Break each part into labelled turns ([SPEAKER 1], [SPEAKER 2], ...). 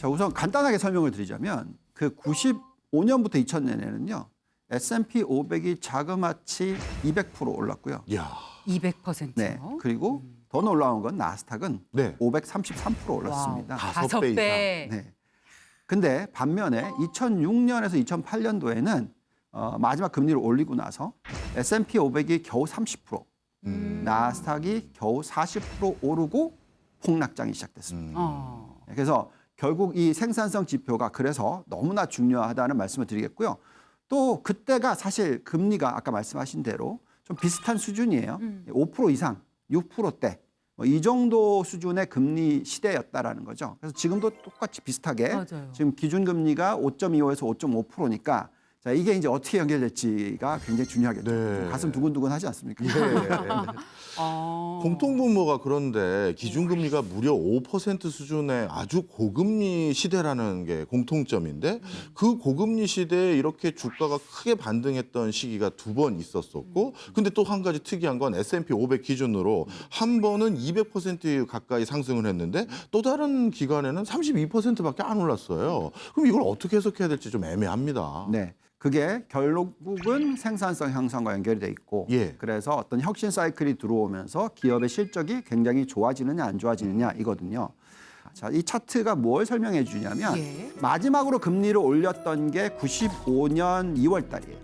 [SPEAKER 1] 자, 우선 간단하게 설명을 드리자면 그 95년부터 2000년에는요. S&P 500이 자그마치 200% 올랐고요.
[SPEAKER 2] 야,
[SPEAKER 3] 200%요?
[SPEAKER 1] 네. 그리고 더 놀라운 건 나스닥은
[SPEAKER 2] 네.
[SPEAKER 1] 533% 올랐습니다.
[SPEAKER 3] 와우,
[SPEAKER 2] 다섯 배
[SPEAKER 3] 5배.
[SPEAKER 1] 네. 근데 반면에 2006년에서 2008년도에는 마지막 금리를 올리고 나서 S&P 500이 겨우 30%, 나스닥이 겨우 40% 오르고 폭락장이 시작됐습니다. 그래서 결국 이 생산성 지표가 그래서 너무나 중요하다는 말씀을 드리겠고요. 또 그때가 사실 금리가 아까 말씀하신 대로 좀 비슷한 수준이에요. 5% 이상, 6%대. 이 정도 수준의 금리 시대였다라는 거죠. 그래서 지금도 똑같이 비슷하게
[SPEAKER 3] 맞아요.
[SPEAKER 1] 지금 기준금리가 5.25에서 5.5%니까 자, 이게 이제 어떻게 연결될지가 굉장히 중요하겠죠.
[SPEAKER 2] 네.
[SPEAKER 1] 가슴 두근두근 하지 않습니까?
[SPEAKER 2] 공통분모가 그런데 기준금리가 무려 5% 수준의 아주 고금리 시대라는 게 공통점인데 그 고금리 시대에 이렇게 주가가 크게 반등했던 시기가 두 번 있었었고 근데 또 한 가지 특이한 건 S&P 500 기준으로 한 번은 200% 가까이 상승을 했는데 또 다른 기간에는 32%밖에 안 올랐어요. 그럼 이걸 어떻게 해석해야 될지 좀 애매합니다.
[SPEAKER 1] 네. 그게 결국은 생산성 향상과 연결이 돼 있고
[SPEAKER 2] 예.
[SPEAKER 1] 그래서 어떤 혁신 사이클이 들어오면서 기업의 실적이 굉장히 좋아지느냐 안 좋아지느냐 이거든요. 자, 이 차트가 뭘 설명해 주냐면
[SPEAKER 3] 예.
[SPEAKER 1] 마지막으로 금리를 올렸던 게 95년 2월 달이에요.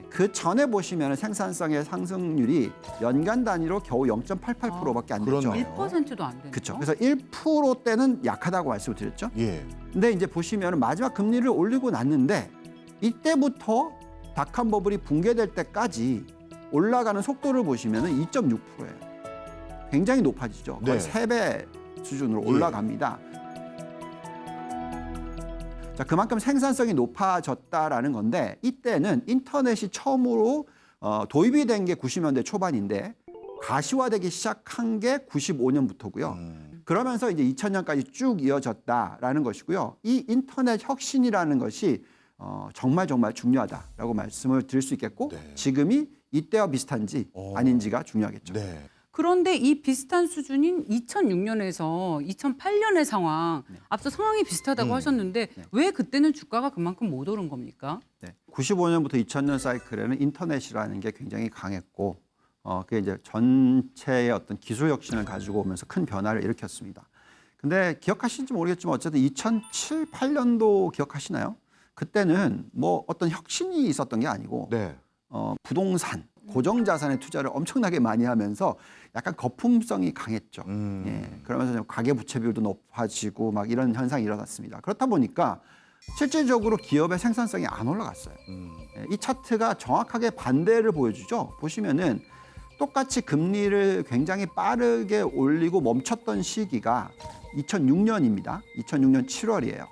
[SPEAKER 1] 그 전에 보시면 생산성의 상승률이 연간 단위로 겨우 0.88%밖에 안 됐죠.
[SPEAKER 2] 그렇네요.
[SPEAKER 3] 1%도 안 되네요.
[SPEAKER 1] 그렇죠. 그래서 1%대는 약하다고 말씀을 드렸죠.
[SPEAKER 2] 예.
[SPEAKER 1] 근데 이제 보시면 마지막 금리를 올리고 났는데 이때부터 닷컴 버블이 붕괴될 때까지 올라가는 속도를 보시면 2.6%예요. 굉장히 높아지죠. 거의
[SPEAKER 2] 네.
[SPEAKER 1] 3배 수준으로 올라갑니다. 자, 그만큼 생산성이 높아졌다라는 건데 이때는 인터넷이 처음으로 도입이 된 게 90년대 초반인데 가시화되기 시작한 게 95년부터고요. 그러면서 이제 2000년까지 쭉 이어졌다라는 것이고요. 이 인터넷 혁신이라는 것이 정말 중요하다라고 말씀을 드릴 수 있겠고
[SPEAKER 2] 네.
[SPEAKER 1] 지금이 이때와 비슷한지 아닌지가 중요하겠죠.
[SPEAKER 2] 네.
[SPEAKER 3] 그런데 이 비슷한 수준인 2006년에서 2008년의 상황, 앞서 상황이 비슷하다고 하셨는데 왜 그때는 주가가 그만큼 못 오른 겁니까?
[SPEAKER 1] 네. 95년부터 2000년 사이클에는 인터넷이라는 게 굉장히 강했고 그게 이제 전체의 어떤 기술 혁신을 가지고 오면서 큰 변화를 일으켰습니다. 근데 기억하시는지 모르겠지만 어쨌든 2007, 8년도 기억하시나요? 그때는 뭐 어떤 혁신이 있었던 게 아니고
[SPEAKER 2] 네.
[SPEAKER 1] 부동산, 고정자산에 투자를 엄청나게 많이 하면서 약간 거품성이 강했죠. 예, 그러면서 가계부채 비율도 높아지고 막 이런 현상이 일어났습니다. 그렇다 보니까 실질적으로 기업의 생산성이 안 올라갔어요. 예, 이 차트가 정확하게 반대를 보여주죠. 보시면은 똑같이 금리를 굉장히 빠르게 올리고 멈췄던 시기가 2006년입니다. 2006년 7월이에요.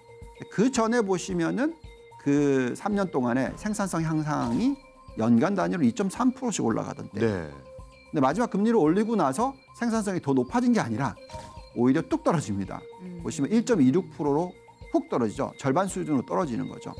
[SPEAKER 1] 그 전에 보시면은 그 3년 동안에 생산성 향상이 연간 단위로 2.3%씩 올라가던 때.
[SPEAKER 2] 네.
[SPEAKER 1] 근데 마지막 금리를 올리고 나서 생산성이 더 높아진 게 아니라 오히려 뚝 떨어집니다. 보시면 1.26%로 훅 떨어지죠. 절반 수준으로 떨어지는 거죠.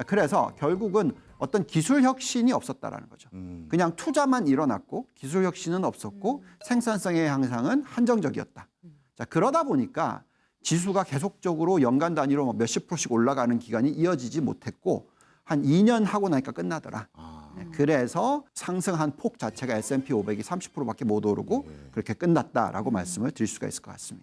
[SPEAKER 1] 그래서 결국은 어떤 기술 혁신이 없었다라는 거죠. 그냥 투자만 일어났고 기술 혁신은 없었고 생산성의 향상은 한정적이었다. 자, 그러다 보니까 지수가 계속적으로 연간 단위로 몇십 프로씩 올라가는 기간이 이어지지 못했고 한 2년 하고 나니까 끝나더라. 네, 그래서 상승한 폭 자체가 S&P 500이 30%밖에 못 오르고 그렇게 끝났다라고 말씀을 드릴 수가 있을 것 같습니다.